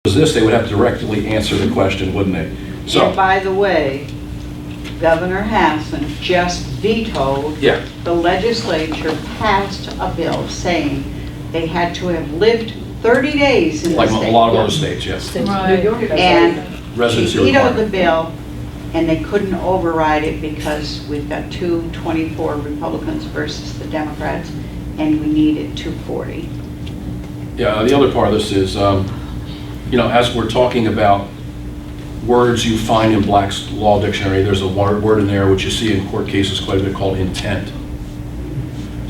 this, they would have to directly answer the question, wouldn't they? So, And by the way, Governor Hassan just vetoed, yeah, the legislature passed a bill saying they had to have lived 30 days in the like state. a lot of other states, yes. Right. And Residency he vetoed the requirement. bill, and they couldn't override it because we've got 224 Republicans versus the Democrats, and we needed 240. Yeah, the other part of this is, you know, as we're talking about words you find in Black's Law Dictionary, there's a word in there which you see in court cases quite a bit called intent.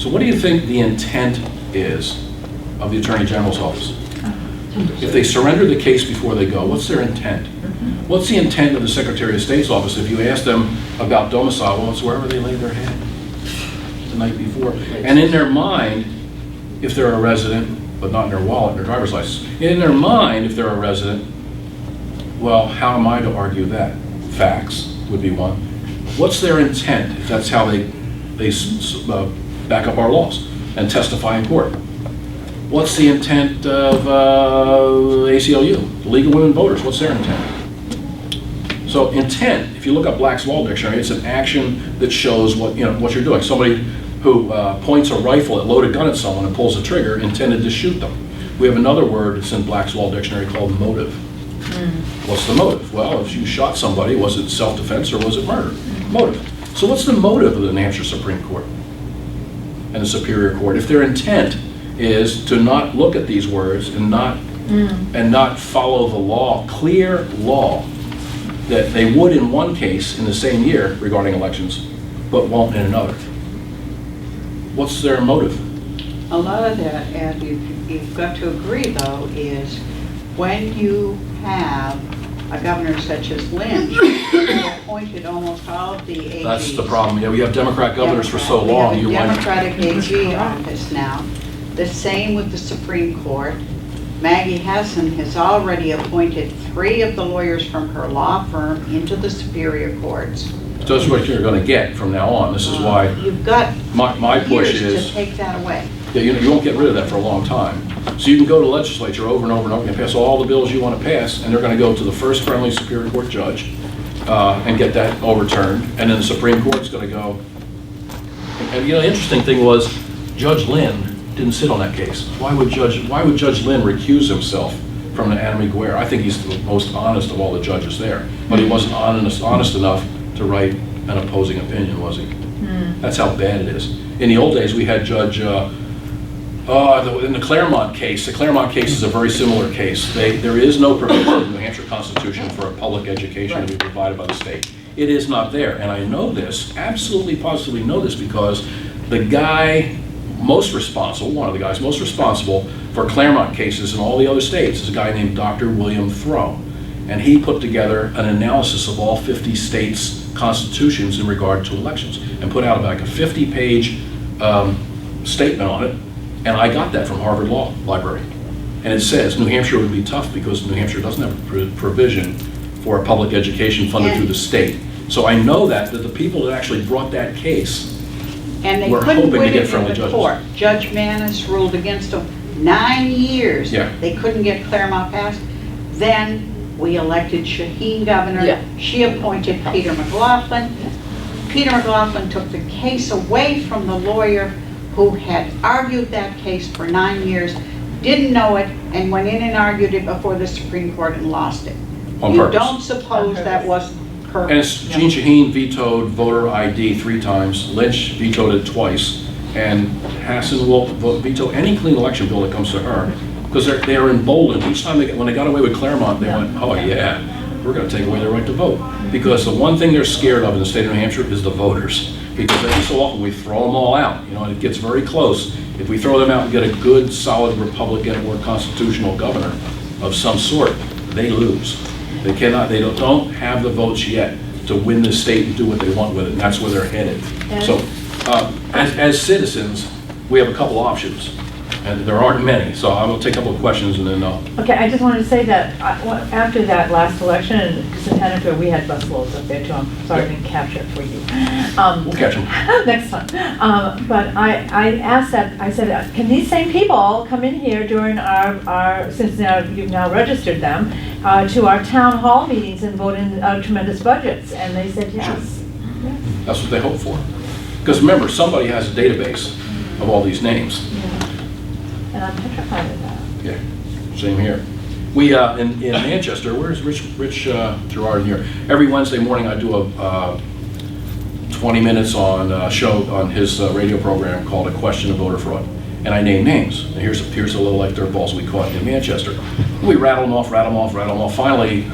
So what do you think the intent is of the Attorney General's office? If they surrender the case before they go, what's their intent? What's the intent of the Secretary of State's office if you ask them about domicile? Well, it's wherever they lay their head the night before. And in their mind, if they're a resident, but not in their wallet, their driver's license, in their mind, if they're a resident, well, how am I to argue that? Facts would be one. What's their intent if that's how they back up our laws and testify in court? What's the intent of ACLU, the League of Women Voters? What's their intent? So intent, if you look up Black's Law Dictionary, it's an action that shows what, you know, what you're doing. Somebody who points a rifle, a loaded gun at someone and pulls the trigger intended to shoot them. We have another word that's in Black's Law Dictionary called motive. What's the motive? Well, if you shot somebody, was it self-defense or was it murder? Motive. So what's the motive of the New Hampshire Supreme Court and the Superior Court? If their intent is to not look at these words and not follow the law, clear law, that they would in one case in the same year regarding elections, but won't in another. What's their motive? A lot of that, and you've got to agree though, is when you have a governor such as Lynch, who appointed almost all of the AGs. That's the problem. Yeah, we have Democrat governors for so long. We You have a might. Democratic AG office now. The same with the Supreme Court. Maggie Hassan has already appointed 3 of the lawyers from her law firm into the Superior Courts. So that's what you're going to get from now on. This is why You've got my push years is, to take that away. yeah, you won't get rid of that for a long time. So you can go to legislature over and over and over and pass all the bills you want to pass, and they're going to go to the first friendly Superior Court judge and get that overturned, and then the Supreme Court's going to go. And you know, the interesting thing was Judge Lynn didn't sit on that case. Why would Judge Lynn recuse himself from the Anna Guerre? I think he's the most honest of all the judges there, but he wasn't honest enough to write an opposing opinion, was he? That's how bad it is. In the old days, we had Judge, in the Claremont case is a very similar case. There is no provision in the New Hampshire Constitution for a public education to be provided by the state. It is not there, and I know this, absolutely positively know this, because the guy most responsible, one of the guys most responsible for Claremont cases in all the other states is a guy named Dr. William Throw. And he put together an analysis of all 50 states' constitutions in regard to elections and put out like a 50-page statement on it. And I got that from Harvard Law Library. And it says New Hampshire would be tough because New Hampshire doesn't have a provision for a public education funded through the state. So I know that the people that actually brought that case And they we're couldn't hoping to win get it in friendly the judges. court. Judge Manis ruled against them 9 years. Yeah. They couldn't get Claremont passed. Then we elected Shaheen governor. Yeah. She appointed Peter McLaughlin. Peter McLaughlin took the case away from the lawyer who had argued that case for 9 years, didn't know it, and went in and argued it before the Supreme Court and lost it. On You purpose. don't suppose that wasn't And purpose. Gene Shaheen vetoed voter ID 3 times, Lynch vetoed it twice, and Hassan will veto any clean election bill that comes to her, because they're emboldened. Each time when they got away with Claremont, they went, oh yeah, we're going to take away their right to vote. Because the one thing they're scared of in the state of New Hampshire is the voters. Because every so often we throw them all out, you know, and it gets very close. If we throw them out and get a good, solid Republican or constitutional governor of some sort, they lose. They don't have the votes yet to win this state and do what they want with it, and that's where they're headed. So, as citizens, we have a couple options. And there aren't many, so I'm gonna take a couple of questions and then Okay, I just wanted to say that after that last election, because in Hannaford, we had busloads up there too. I'm sorry I didn't capture it for you. we'll catch them. Next time. But I asked that, I said, can these same people come in here during our since now you've now registered them, to our town hall meetings and vote in tremendous budgets? And they said yes. That's what they hope for. Because remember, somebody has a database of all these names. Yeah. And I'm petrified of that. Yeah, same here. We, in Manchester, where's Rich Gerard here? Every Wednesday morning I do a 20 minutes on a show on his radio program called A Question of Voter Fraud. And I name names. And here's a little like dirt balls we caught in Manchester. We rattle them off. Finally,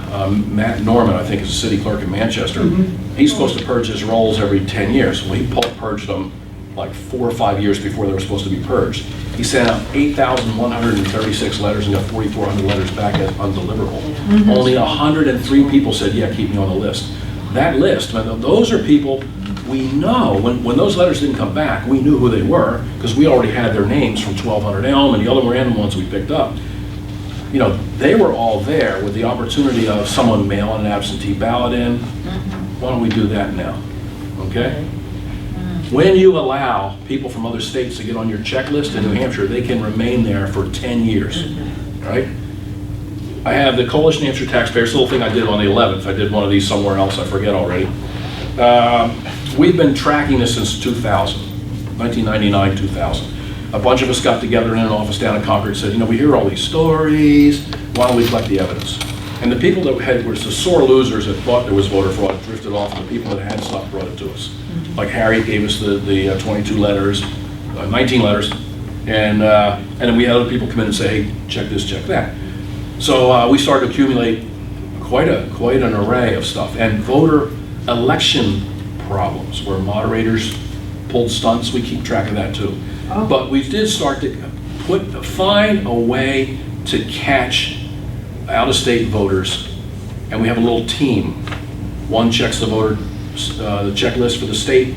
Matt Norman, I think is the city clerk in Manchester, he's supposed to purge his rolls every 10 years. Well, he purged them like 4 or 5 years before they were supposed to be purged. He sent out 8,136 letters and got 4,400 letters back as undeliverable. Only 103 people said, yeah, keep me on the list. That list, those are people we know. When those letters didn't come back, we knew who they were because we already had their names from 1200 Elm and the other random ones we picked up. You know, they were all there with the opportunity of someone mailing an absentee ballot in. Why don't we do that now? Okay? When you allow people from other states to get on your checklist in New Hampshire, they can remain there for 10 years, right? I have the Coalition New Hampshire Taxpayers, little thing I did on the 11th. I did one of these somewhere else, I forget already. We've been tracking this since 2000, 1999, 2000. A bunch of us got together in an office down in Concord and said, you know, we hear all these stories, why don't we collect the evidence? And the people that were the sore losers that thought there was voter fraud drifted off, and the people that had stuff brought it to us. Like Harry gave us the 22 letters, 19 letters, and then we had other people come in and say, hey, check this, check that. So we started to accumulate quite an array of stuff. And voter election problems, where moderators pulled stunts, we keep track of that too. Oh. But we did start to find a way to catch out-of-state voters, and we have a little team. One checks the voter the checklist for the state,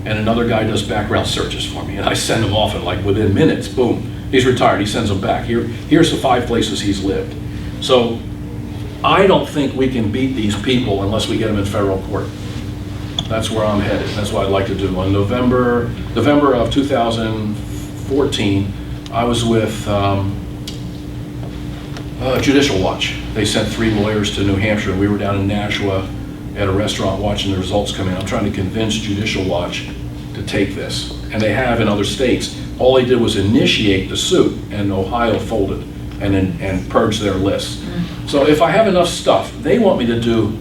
and another guy does background searches for me, and I send them off, and like within minutes, boom, he's retired, he sends them back. Here's the 5 places he's lived. So I don't think we can beat these people unless we get them in federal court. That's where I'm headed. That's what I'd like to do. On November of 2014, I was with Judicial Watch. They sent 3 lawyers to New Hampshire, and we were down in Nashua at a restaurant watching the results come in. I'm trying to convince Judicial Watch to take this, and they have in other states. All they did was initiate the suit, and Ohio folded and purged their list. So if I have enough stuff, they want me to do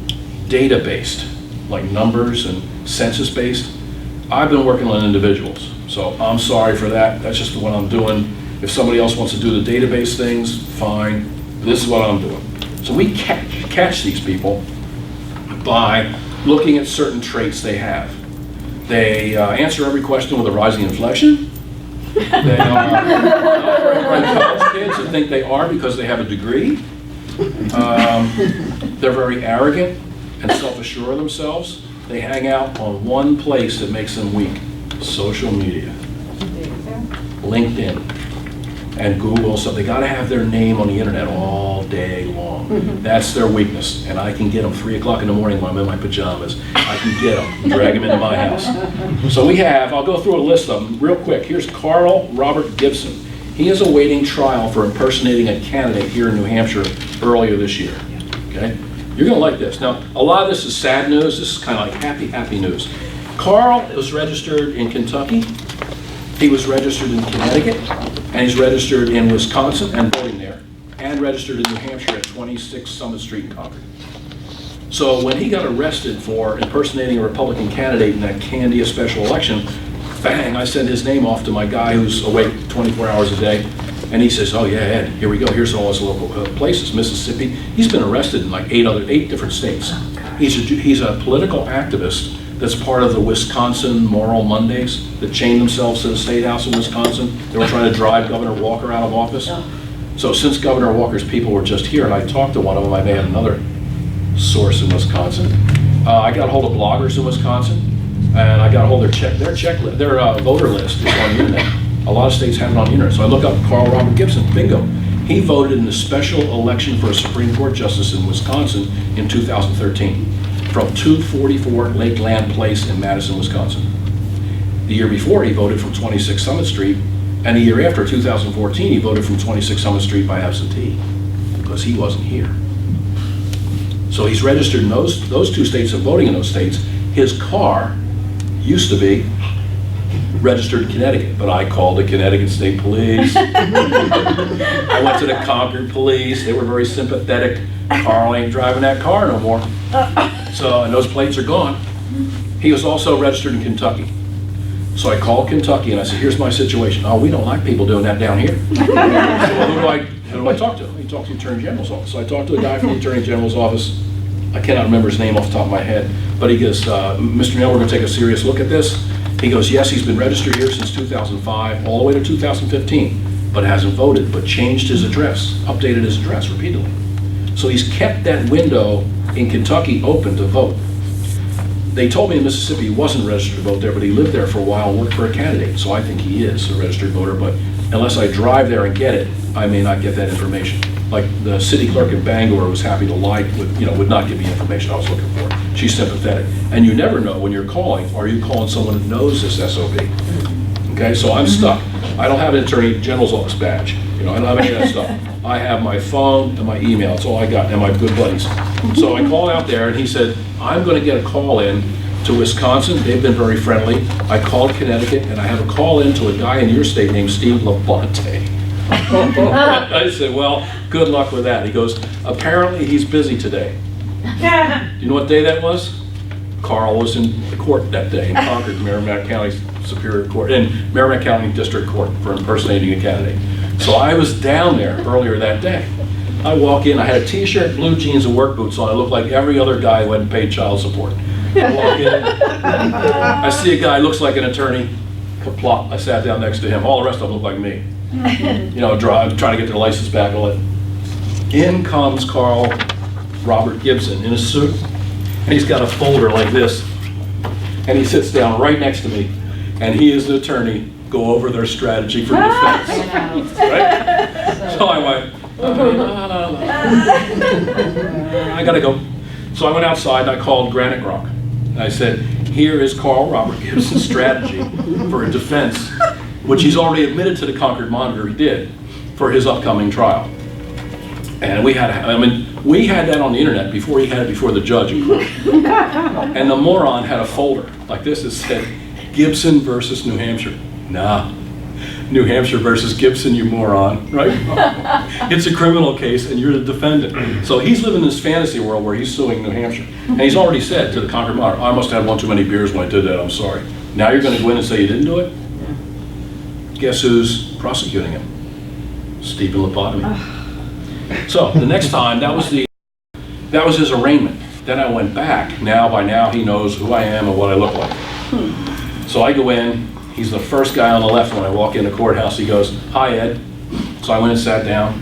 data-based, like numbers and census-based. I've been working on individuals, so I'm sorry for that. That's just what I'm doing. If somebody else wants to do the database things, fine. But this is what I'm doing. So we catch these people by looking at certain traits they have. They answer every question with a rising inflection. They are not very bright college kids that think they are because they have a degree. They're very arrogant and self-assured of themselves. They hang out on one place that makes them weak: social media, LinkedIn, and Google. So they got to have their name on the internet all day long. That's their weakness, and I can get them 3 o'clock in the morning when I'm in my pajamas. I can get them and drag them into my house. So we have, I'll go through a list of them real quick. Here's Carl Robert Gibson. He is awaiting trial for impersonating a candidate here in New Hampshire earlier this year. Okay? You're going to like this. Now, a lot of this is sad news. This is kind of like happy news. Carl was registered in Kentucky. He was registered in Connecticut, and he's registered in Wisconsin and voting there, and registered in New Hampshire at 26 Summit Street in Concord. So when he got arrested for impersonating a Republican candidate in that Candia special election, bang, I sent his name off to my guy who's awake 24 hours a day, and he says, oh yeah, Ed, here we go, here's all his local places. Mississippi, he's been arrested in like 8 different states. He's a political activist that's part of the Wisconsin Moral Mondays that chained themselves to the State House in Wisconsin. They were trying to drive Governor Walker out of office. So since Governor Walker's people were just here, and I talked to one of them, I may have another source in Wisconsin. I got a hold of bloggers in Wisconsin, and I got a hold of their voter list is on the internet. A lot of states have it on the internet. So I look up Carl Robert Gibson, bingo. He voted in the special election for a Supreme Court justice in Wisconsin in 2013 from 244 Lakeland Place in Madison, Wisconsin. The year before, he voted from 26 Summit Street, and the year after, 2014, he voted from 26 Summit Street by absentee because he wasn't here. So he's registered in those two states and voting in those states. His car used to be registered in Connecticut, but I called the Connecticut State Police. I went to the Concord Police. They were very sympathetic. Carl ain't driving that car no more. So, and those plates are gone. He was also registered in Kentucky. So I called Kentucky and I said, here's my situation. Oh, we don't like people doing that down here. So, well, who do I talk to? He talked to the Attorney General's office. So I talked to a guy from the Attorney General's office. I cannot remember his name off the top of my head, but he goes, Mr. Naile, we're going to take a serious look at this. He goes, yes, he's been registered here since 2005, all the way to 2015, but hasn't voted, but changed his address, updated his address repeatedly. So he's kept that window in Kentucky open to vote. They told me in Mississippi he wasn't registered to vote there, but he lived there for a while and worked for a candidate, so I think he is a registered voter, but unless I drive there and get it, I may not get that information. Like the city clerk in Bangor was happy to lie, would not give me information I was looking for. She's sympathetic. And you never know when you're calling, are you calling someone who knows this SOB? Okay, so I'm stuck. I don't have an Attorney General's office badge. I don't have any of that stuff. I have my phone and my email. That's all I got, and my good buddies. So I called out there, and he said, I'm going to get a call in to Wisconsin. They've been very friendly. I called Connecticut, and I have a call in to a guy in your state named Steve Labonte. I said, well, good luck with that. He goes, apparently he's busy today. You know what day that was? Carl was in the court that day in Concord, Merrimack County Superior Court, and Merrimack County District Court for impersonating a candidate. So I was down there earlier that day. I walk in, I had a t-shirt, blue jeans, and work boots on. I looked like every other guy who hadn't paid child support. I walk in, I see a guy, looks like an attorney, kaplop. I sat down next to him. All the rest of them look like me. Trying to get their license back. All that. In comes Carl Robert Gibson in a suit, and he's got a folder like this, and he sits down right next to me, and he is the attorney, go over their strategy for defense. Right? So I went, I gotta go. So I went outside and I called Granite Rock. And I said, here is Carl Robert Gibson's strategy for a defense, which he's already admitted to the Concord Monitor he did for his upcoming trial. And we had that on the internet before he had it before the judge in court. And the moron had a folder like this that said, Gibson versus New Hampshire. Nah, New Hampshire versus Gibson, you moron, right? It's a criminal case and you're the defendant. So he's living in this fantasy world where he's suing New Hampshire. And he's already said to the Concord Monitor, I must have had one too many beers when I did that, I'm sorry. Now you're going to go in and say you didn't do it? Guess who's prosecuting him? Stephen Lobotomy. So the next time, that was his arraignment. Then I went back. By now he knows who I am and what I look like. So I go in. He's the first guy on the left when I walk in the courthouse. He goes, hi, Ed. So I went and sat down.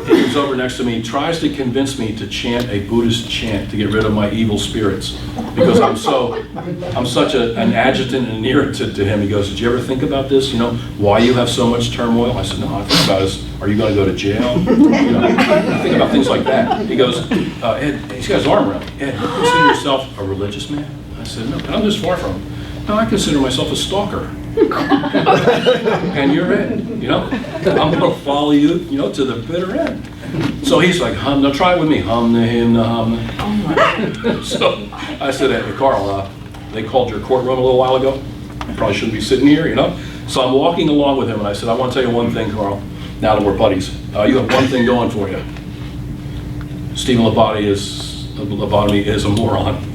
He comes over next to me, tries to convince me to chant a Buddhist chant to get rid of my evil spirits because I'm such an adjutant and an irritant to him. He goes, did you ever think about this? Why you have so much turmoil? I said, no, I think about is, are you going to go to jail? I think about things like that. He goes, Ed, he's got his arm around me. Ed, you consider yourself a religious man? I said, no, I'm just far from him. No, I consider myself a stalker. And you're in, I'm going to follow you, to the bitter end. So he's like, now try it with me. Hum the hymn, the hum. So I said, hey, Carl, they called your courtroom a little while ago. I probably shouldn't be sitting here, So I'm walking along with him, and I said, I want to tell you one thing, Carl, now that we're buddies. You have one thing going for you. Stephen Lobotomy is a moron.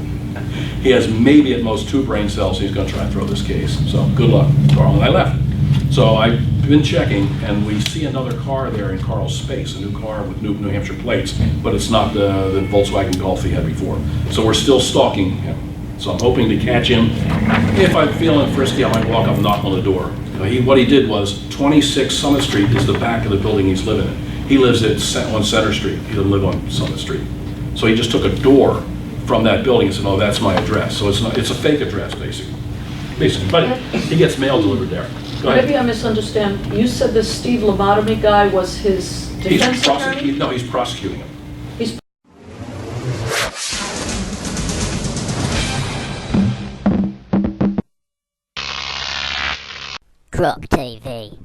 He has maybe at most 2 brain cells. He's going to try and throw this case. So good luck, Carl. And I left. So I've been checking, and we see another car there in Carl's space, a new car with New Hampshire plates, but it's not the Volkswagen Golf he had before. So we're still stalking him. So I'm hoping to catch him. If I'm feeling frisky, I might walk up and knock on the door. What he did was 26 Summit Street is the back of the building he's living in. He lives on Center Street. He doesn't live on Summit Street. So he just took a door from that building and said, oh, that's my address. So it's a fake address, basically. basically, but he gets mail delivered there. Go ahead. Maybe I misunderstand. You said this Steve Lobotomy guy was his defense attorney? No, he's prosecuting him. He's Croc TV.